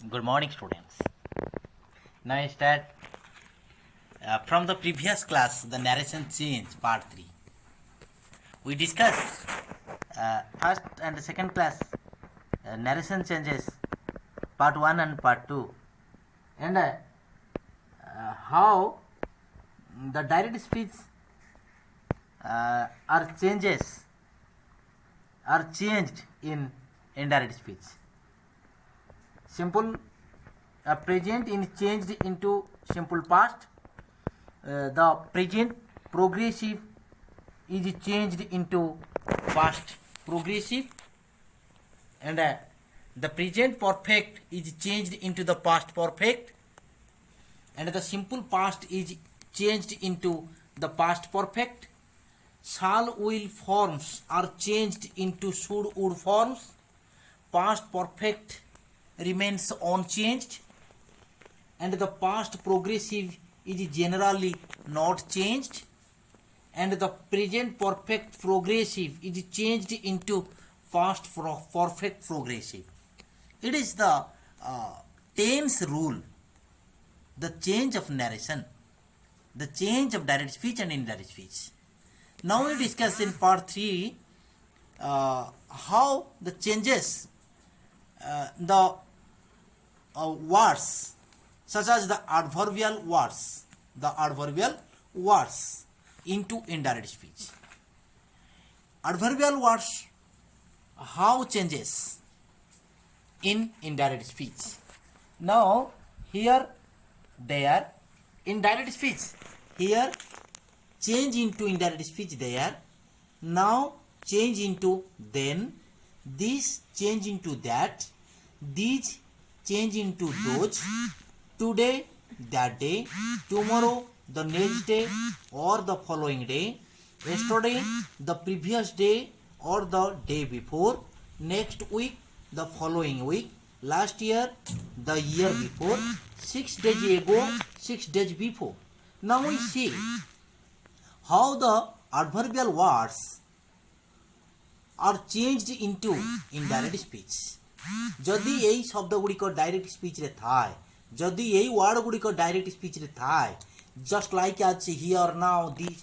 Good morning, students. Now I start from the previous class, the narration change, part 3. We discussed first and second class narration changes, part 1 and part 2, and how the direct speech are changed in indirect speech. Simple present is changed into simple past. The present progressive is changed into past progressive, and the present perfect is changed into the past perfect, and the simple past is changed into the past perfect. Shall will forms are changed into should would forms. Past perfect remains unchanged, and the past progressive is generally not changed, and the present perfect progressive is changed into past perfect progressive. It is the tense rule, the change of narration, the change of direct speech and indirect speech. Now we discuss in part 3 how the changes the words such as the adverbial words into indirect speech. Adverbial words how changes in indirect speech. Now here there in direct speech, here change into indirect speech there, now change into then, this change into that, these change into those, today that day, tomorrow the next day or the following day, yesterday the previous day or the day before, next week the following week, last year the year before, 6 days ago, 6 days before. Now we see how the adverbial words are changed into indirect speech. जदि यही शब्द गुड़िक direct speech रे थाए, जदि यही word गुड़िक direct speech रे थाए, just like as here, now, this,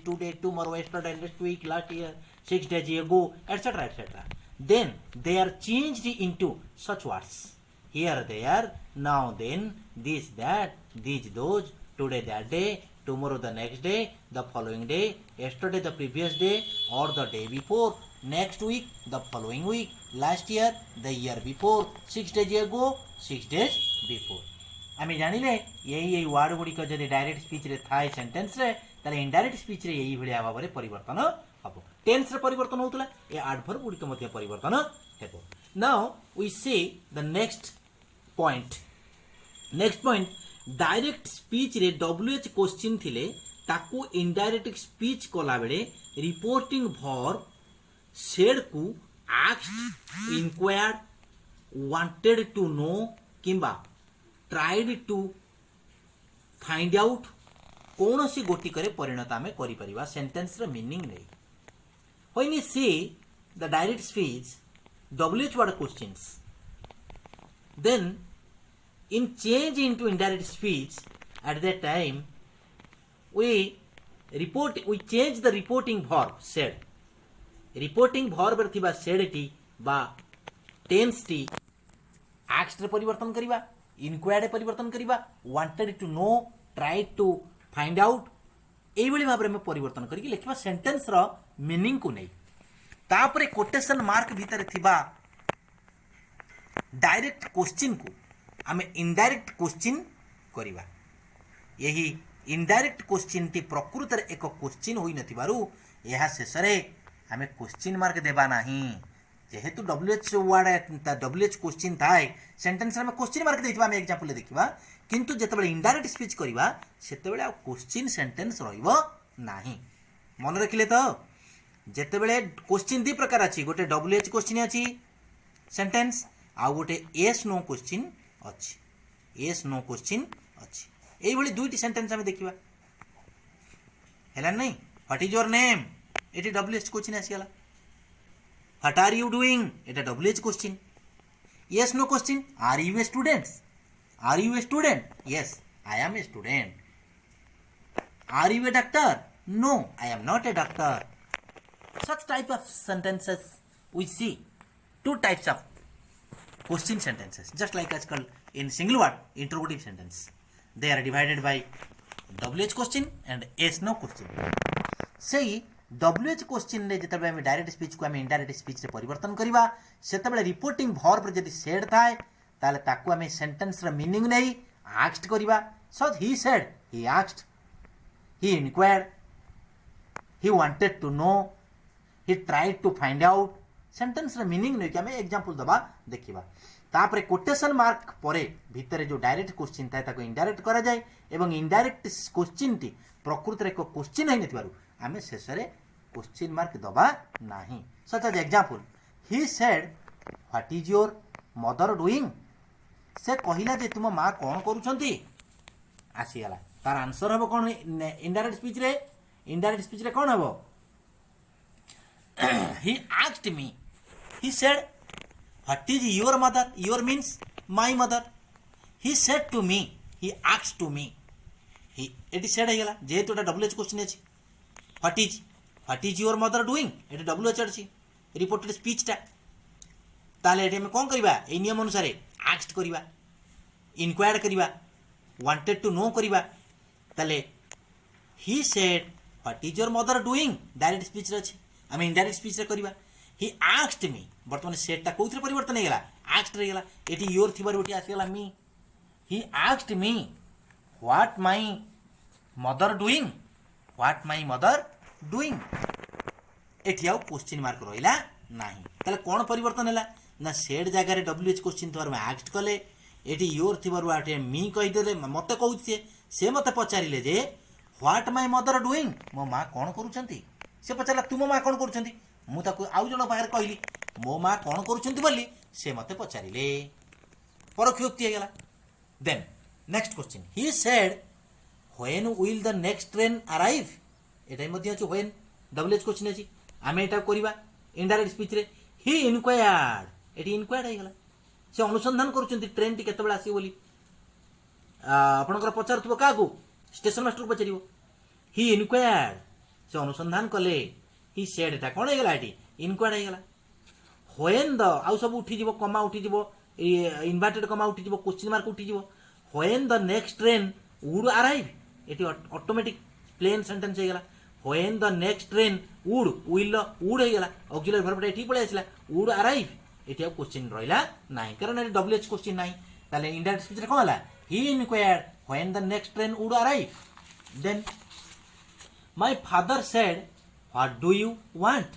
today, tomorrow, yesterday, next week, last year, 6 days ago, etc., etc., then they are changed into such words. Here, there, now, then, this, that, these, those, today, that day, tomorrow, the next day, the following day, yesterday, the previous day, or the day before, next week, the following week, last year, the year before, 6 days ago, 6 days before. आम जानिले यही ward गुड़िक जब direct speech रे थाए sentence रे, ताले indirect speech रे यही भाया भाव में परिवर्तन हम. टेन्स रे परिवर्तन होता है, एडवर्ब गुड़िक मध्य परिवर्तन हेबो. Now we see the next point. Direct speech रे डब्ल्यूएच क्वेश्चन थिले ताकू इनडायरेक्ट स्पीच कला बेले रिपोर्टिंग वर्ब सेड को asked, inquired, wanted to know किंबा ट्राइड टू फाइंड आउट कौन सी गोटिक परिणत आम कर सेंटेंस मीनिंग नहीं. When you see the direct speech WH word questions, then in change into indirect speech at that time we change the reporting verb said. reporting verb थिबा said T बा tense T asked रे परिवर्तन करिबा, inquired रे परिवर्तन करिबा, wanted to know, tried to find out एई भली भाबरे में परिवर्तन करिक लिखिबा सेंटेंस रो मीनिंग को नै. तापरे कोटेशन मार्क भीतर थिबा डायरेक्ट क्वेश्चन को आम इनडायरेक्ट क्वेश्चन करिबा. यही इनडायरेक्ट क्वेश्चन टी प्रकृत रे एक क्वेश्चन होई नथिबारु यहा शेष रे आम क्वेश्चन मार्क देबा नाही. जेहेतु डब्ल्यूएच वर्ड डब्ल्यूएच क्वेश्चन थाए सेंटेंस रे क्वेश्चन मार्क देथिबा. आम एग्जांपल देखिबा, किंतु जेतेबेले इनडायरेक्ट स्पीच करिबा सेतेबेले आ क्वेश्चन सेंटेंस रहइबो नाही. मन रखिले तो जेतेबेले क्वेश्चन दी प्रकार अछि, गोटे डब्ल्यूएच क्वेश्चन अछि सेंटेंस, आ गोटे यस नो क्वेश्चन अच्छी, यस नो क्वेश्चन अच्छी. यही भली दुईटी सेंटेंस आम देखा है नहीं. व्हाट इज योर नेम, ये डब्ल्यूएच क्वेश्चन आसीगला. व्हाट आर यू डूइंग, ये WH question. Yes, no question. Are you a student? Are you a student? Yes, I am a student. Are you a doctor? No, I am not a doctor. Such type of sentences we see. Two types of question sentences, just like as called in single word interrogative sentence. They are divided by WH question and yes no question. Say WH question रे जतबे हम direct speech को हम indirect speech रे परिवर्तन करिबा सेतबे reporting verb रे जदी सेड थाए ताले ताकू हम सेंटेंस रे मीनिंग नै आस्क्ड करिबा. So he said, he asked, he inquired, he wanted to know, he tried to find out. Sentence रे मीनिंग नै कि हम एग्जांपल दबा देखिबा. तापरे कोटेशन मार्क परे भितरे जो डायरेक्ट क्वेश्चन थाए ताको इनडायरेक्ट करा जाय एवं इनडायरेक्ट क्वेश्चन टी प्रकृति रे को क्वेश्चन है नथिबारु आमे शेष रे क्वेश्चन मार्क दबा नाही. Such as example, he said what is your mother doing. से कहिला जे तुम मां कोन करूछंती. आसी गला तार आंसर हबो कोन इनडायरेक्ट स्पीच रे. इनडायरेक्ट स्पीच रे कोन हबो. He asked me, he said what is your mother. Your means my mother. He said to me, he asked to me. he eighty said हेगला जेहेतु एटा WH क्वेश्चन अछि. what is your mother doing Etah WH अछि reported speech टा. ताले eighty हम कोन करिबा ए नियम अनुसार asked करिबा, inquired करिबा, wanted to know करिबा. ताले he said what is your mother doing direct speech रे अछि हम इनडायरेक्ट स्पीच रे करिबा. he asked me वर्तमान सेट टा कोथरे परिवर्तन हेगला asked रे हेगला एटी योर थिबार ओटी आसीगला me. he asked me what my mother doing. what my mother doing eighty आउ क्वेश्चन मार्क रहिला नाही. ताले कोन परिवर्तन हैला ना सेट जगह रे WH क्वेश्चन थवार में asked कले एटी योर थिबार आटे मी कहि देले मते कहउछे से मते पचारिले जे what my mother doing मो मां कोन करूछंती. से पचारला तुम मां कोन करूछंती. मु ताकू आउ जण बाहर कहली मो मां कोन करूछंती बोली से मते पचारिले परखयोक्ति हेगला. Then next question, he said when will the next train arrive. एटा मध्ये अछि व्हेन WH क्वेश्चन अछि आमे एटा करिबा इनडायरेक्ट स्पीच रे. ही इनक्वायर्ड एटी इनक्वायर्ड हेगला से अनुसंधान करूछंती ट्रेन टी केतेबेला आसी बोली. आपनकर पचारथबो कागु स्टेशन मास्टर को पचारिबो. ही इनक्वायर्ड से अनुसंधान कले. He said Etah cone हेगला eighty इनक्वायर्ड हेगला. When the आउ सब उठी जिवो कमा उठी जिवो इनवर्टेड कमा उठी जिवो क्वेश्चन मार्क उठी जिवो. When the next train would arrive एटी ऑटोमेटिक प्लेन सेंटेंस हेगला. When the next train would will would हेगला ऑक्सिलरी वर्ब एटी पळे आसला वुड अराइव एटी क्वेश्चन रहिला नाही कारण एटी WH क्वेश्चन नाही. ताले इनडायरेक्ट स्पीच रे कोन हला he inquired when the next train would arrive. Then my father said what do you want.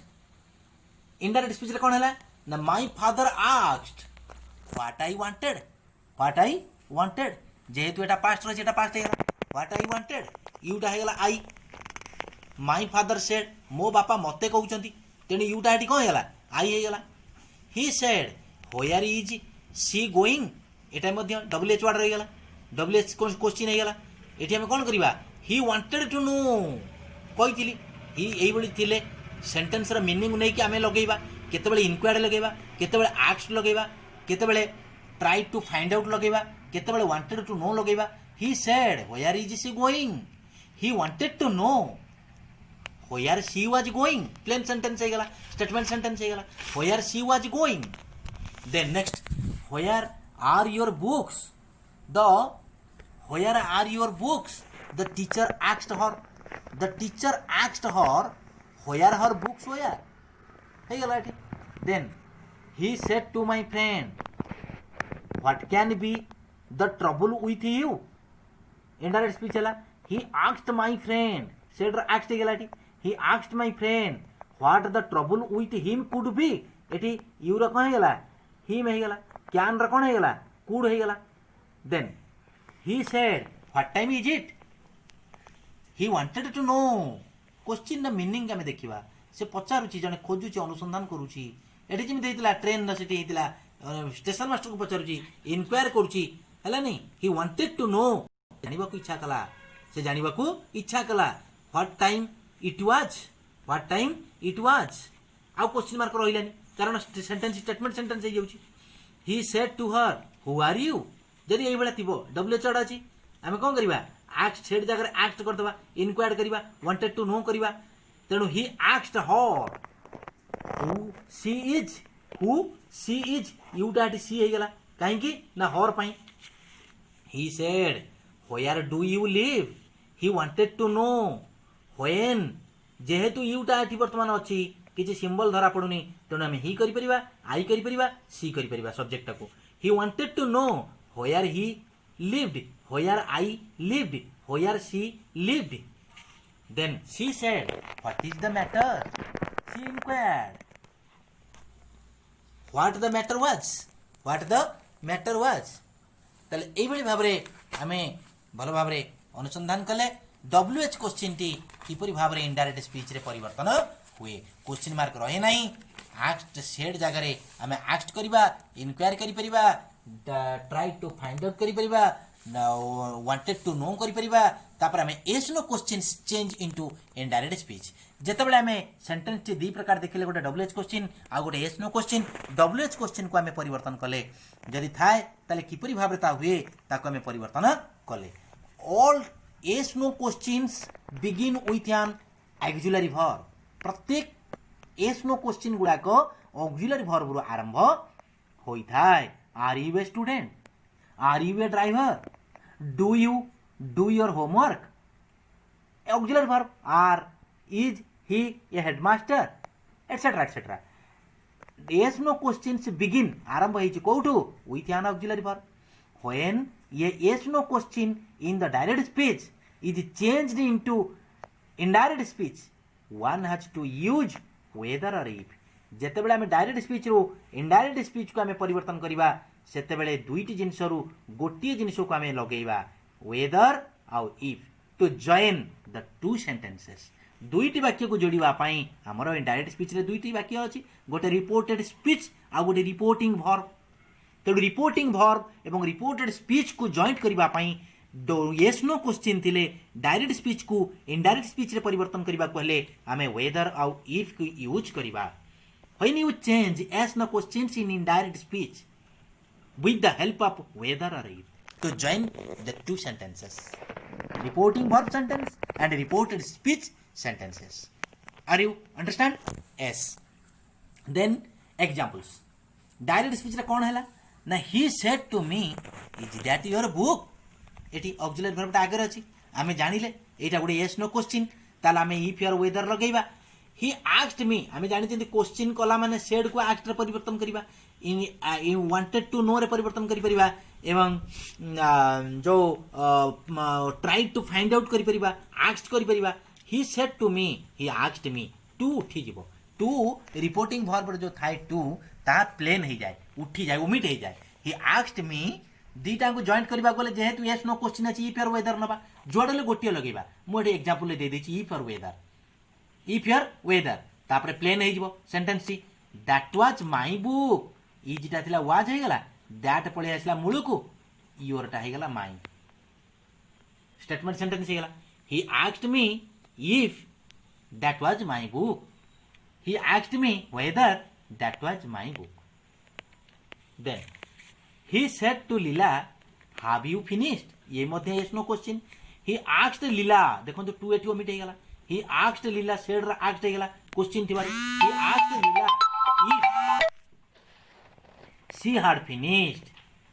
Indirect speech रे कोन हला ना my father asked what I wanted. What I wanted जेहेतु एटा पास्ट रे एटा पास्ट हेगला व्हाट आई वांटेड यूटा हेगला आई. माय फादर सेड मो बापा मते कहउचंती तेनी यूटा एटी कोन हेगला आई हेगला. He said where is she going एटा मध्ये WH वर्ड हेगला WH क्वेश्चन हेगला. एटी हम कोन करिबा ही वांटेड टू नो कहितिली. ही एई बळी थिले सेंटेंस रा मीनिंग नै कि आमे लगेबा केतेबेले इनक्वायर्ड लगेबा केतेबेले आस्क्ड लगेबा केतेबेले ट्राई टू फाइंड आउट लगेबा केतेबेले वांटेड टू नो लगेबा. He said where is she going. He wanted to know where she was going plain sentence हेगला स्टेटमेंट सेंटेंस हेगला where she was going. Then next where are your books. The where are your books the teacher asked her. The teacher asked her where her books were. Hey, galati. Then he said to my friend, "What can be the trouble with you?" Indirect speech hela. He asked my friend. Said asked galati. He asked my friend what the trouble with him could be. Eighty you रा कौन हेगला him हेगला can रा कौन हेगला could हेगला. Then he said what time is it. he wanted to know question ना meaning आमे देखिबा. से पचारुची जने खोजुची अनुसंधान करूची. एठी जिमि देइतला ट्रेन ना सेठी हेतिला स्टेशन मास्टर को पचारुची इनक्वायर करूची हला नहीं. he wanted to know जानिबा को इच्छा कला. से जानिबा को इच्छा कला what time it was. what time it was आउ क्वेश्चन मार्क रहिलानी कारण सेंटेंस स्टेटमेंट सेंटेंस हे जाउची. he said to her who are you जदि एई भला थिबो डब्ल्यू चढ़ अछि आमे कोन करिबा asked सेड जगह asked कर दबा inquired करिबा wanted to know करिबा तेनु he asked her who she is you that she हे गेला काहे कि ना her पई he said where do you live he wanted to know when जेहेतु यूटा एठी वर्तमान अछि किछि सिंबल धरा पडुनी तेणु आमे ही करि परिबा आई करि परिबा सी करि परिबा सब्जेक्ट को he wanted to know where he lived where I lived where she lived then she said what is the matter she inquired what the matter was ताले एई भली भाबरे आमे भलो भाबरे अनुसंधान कले WH क्वेश्चन टी किपरि भाबरे इनडायरेक्ट स्पीच रे परिवर्तन हुए क्वेश्चन मार्क रहे नाही आस्क्ड सेड जगह रे आमे आस्क्ड करिबा इंक्वायर करि परिबा ट्राई टू फाइंड आउट करि परिबा वांटेड टू नो करि परिबा तापर आमे yes no questions change into indirect speech जेतेबेले आमे सेंटेंस टी दी प्रकार देखिले गोटे WH क्वेश्चन आ गोटे yes no question WH question को आमे परिवर्तन कले जदि थाए ताले किपरि भाबरे ता हुए ताको आमे परिवर्तन कले all yes no questions begin with an auxiliary verb प्रत्येक एस नो क्वेश्चन गुडा को ऑक्सिलरी वर्ब रो आरंभ होई थाए are you a student are you a driver do you do your homework auxiliary verb are is he a headmaster etcetera etcetera yes no questions begin आरंभ होई कोठू with an auxiliary verb when ये yes no question in the direct speech is changed into indirect speech one has to use whether or if जेतेबेले आमे direct speech रो indirect speech को आमे परिवर्तन करिबा सेतेबेले दुईटी जिंस रो गोटिए जिंस को आमे लगेइबा whether आउ if to join the two sentences दुईटी वाक्य को जोड़िबा पई हमरो इनडायरेक्ट स्पीच रे दुईटी वाक्य अछि गोटे रिपोर्टेड स्पीच आ गोटे रिपोर्टिंग वर्ब तेणु रिपोर्टिंग वर्ब एवं रिपोर्टेड स्पीच को जॉइंट करबा पई येस नो क्वेश्चन थिले डायरेक्ट स्पीच को इनडायरेक्ट स्पीच रे परिवर्तन करबा को हेले आमे वेदर आउ इफ को यूज करबा when you change yes no questions in indirect speech with the help of whether or if to join the two sentences reporting verb sentence and reported speech sentences are you understand yes then examples direct speech रे कोन हैला ना he said to me is that your book eighty auxiliary verb आगे अछि आमे जानिले एटा गुडे yes no question ताला आमे if or whether लगेइबा he asked me आमे जानि जंती क्वेश्चन कला माने said को asked रे परिवर्तन करिबा you wanted to know रे परिवर्तन करि परिबा एवं जो try to find out करि परिबा asked करि परिबा he said to me he asked me to उठी जिवो to रिपोर्टिंग वर्ब जो थाय to ता प्लेन हे जाय उठी जाय ओमिट हे जाय he asked me दीटा को जॉइंट करबा गले जेहेतु yes no क्वेश्चन अछि if or whether नबा जोडले गोटिए लगेबा मो एटे एग्जांपल दे देछि if or whether तापरे प्लेन हे जिवो सेंटेंस सी that was my book ई जिटा थिला was हे गेला that पळे आसला मूल को your टा हे गेला my स्टेटमेंट सेंटेंस हे गेला he asked me if that was my book he asked me whether that was my book then he said to Lila have you finished ये मध्ये yes no question he asked Lila देखो तो 2 eighty omit हे गेला he asked Lila said रा asked हे गेला question थिबारी he asked Lila if she had finished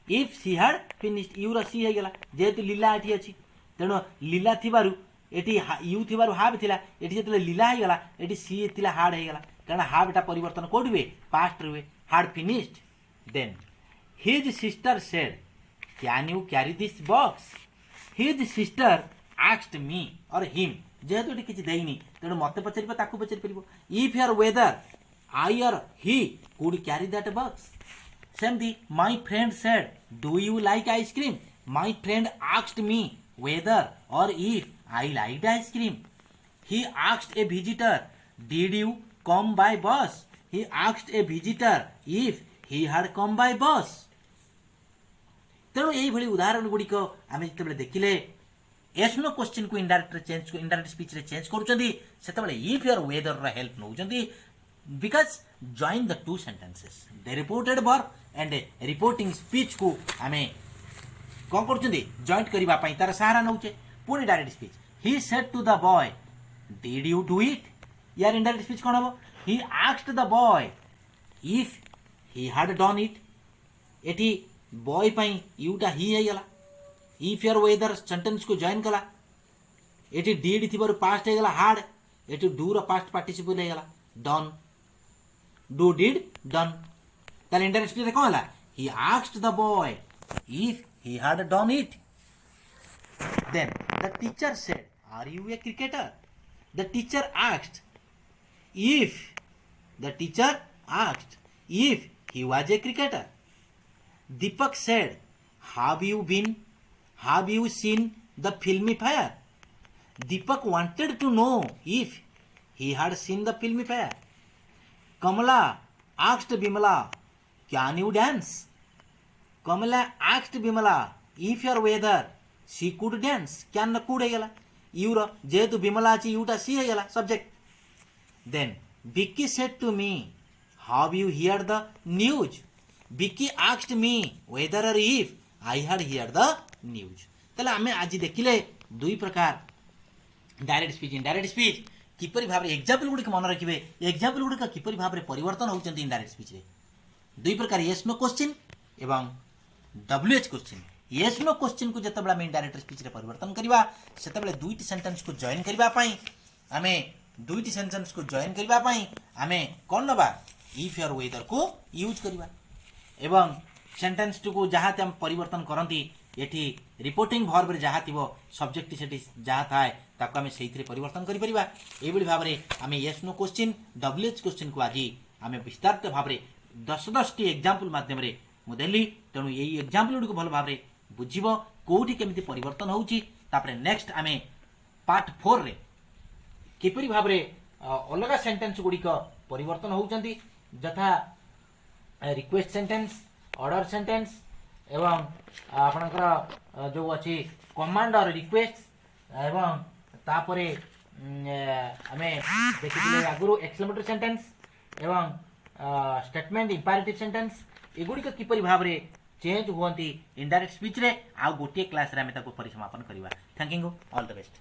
if she had finished you रा she हे गेला जेतु लीला एठी अछि तेनो लीला थिबारु एटी यू थिबारु हाब थिला एटी जेतले लीला हे गेला एटी सी थिला हार्ड हे गेला कारण हाब एटा परिवर्तन कोडवे पास्ट रुवे had finished then his sister said can you carry this box his sister asked me or him जेहेतु एटी किछि देइनी तेनो मते पचरिबा ताकू पचरि परिबो if or whether I or he could carry that box सेमदी my friend said do you like ice cream my friend asked me whether or if I liked ice cream. He asked a visitor, did you come by bus? He asked a visitor if he had come by bus. तेणु यही भली उदाहरण गुड़िक आम जिते देखिले yes no question को indirect speech रे change करूछंदी सेतबेले if और whether रा help नउछंदी because join the two sentences the reported verb and reporting speech को आमे कौन करछुंदी जॉइंट करबा पई तार सहारा नउचे पुनी direct speech he said to the boy did you do it यार इनडायरेक्ट स्पीच कोन हबो he asked the boy if he had done it एठी बॉय पई यूटा ही हे गला if your weather सेंटेंस को जॉइन कला एठी did थिबार पास्ट हे गला had एठी do रो पास्ट पार्टिसिपल हे गला done do did done ताले इनडायरेक्ट स्पीच रे कोन हला he asked the boy if he had done it then the teacher said are you a cricketer the teacher asked if he was a cricketer Deepak said have you seen the filmifier Deepak wanted to know if he had seen the filmifier Kamala asked Bimala can you dance Kamala asked Bimala if your weather she could dance can could हेगला यूरो जेतु बिमला ची यूटा सी हेगला subject then Vicky said to me have you heard the news Vicky asked me whether or if I had heard the news तले हमें आज देखिले दुई प्रकार डायरेक्ट स्पीच इनडायरेक्ट स्पीच किपरि भाबरे एग्जांपल गुडी मन रखिबे एग्जांपल गुडी किपरि भाबरे परिवर्तन होचंती इनडायरेक्ट स्पीच रे दुई प्रकार यस नो क्वेश्चन एवं WH question yes no question को जतबेला में इनडायरेक्ट स्पीच रे परिवर्तन करबा सेतबेले दुईटी सेंटेंस को जॉइन करबा पई हमें दुईटी सेंटेंस को जॉइन करबा पई हमें कोन नबा इफ योर वेदर को यूज करबा एवं सेंटेंस को जहाँ हम परिवर्तन करती एठी रिपोर्टिंग वर्ब रे जहाँ थिबो सब्जेक्ट सेठी जहाँ थाए ताको हमें सेहितरे परिवर्तन करि परिबा एबोली भाबरे हमें yes no question WH question को आज हमें विस्तारित भाबरे 10 टी एग्जांपल माध्यम रे मु देली तेणु यही एग्जांपल गुडी को भल भाबरे बुझिबो कोठी केमिति परिवर्तन होउची तापरे नेक्स्ट हमें पार्ट 4 रे किपरि भाबरे अलगा सेंटेंस गुडी को परिवर्तन होउचंती जथा रिक्वेस्ट सेंटेंस ऑर्डर सेंटेंस एवं आपनकर जो अछि कमांड और रिक्वेस्ट एवं तापरे हमें देखिले आगुरु एक्सक्लेमेटरी सेंटेंस एवं स्टेटमेंट इंपेरेटिव सेंटेंस एगुडी को किपरि भाबरे चेंज होती इनडायरेक्ट स्पीच रे आ गोटे क्लास रे हमें ताको परिसमापन करबा thank you all the best.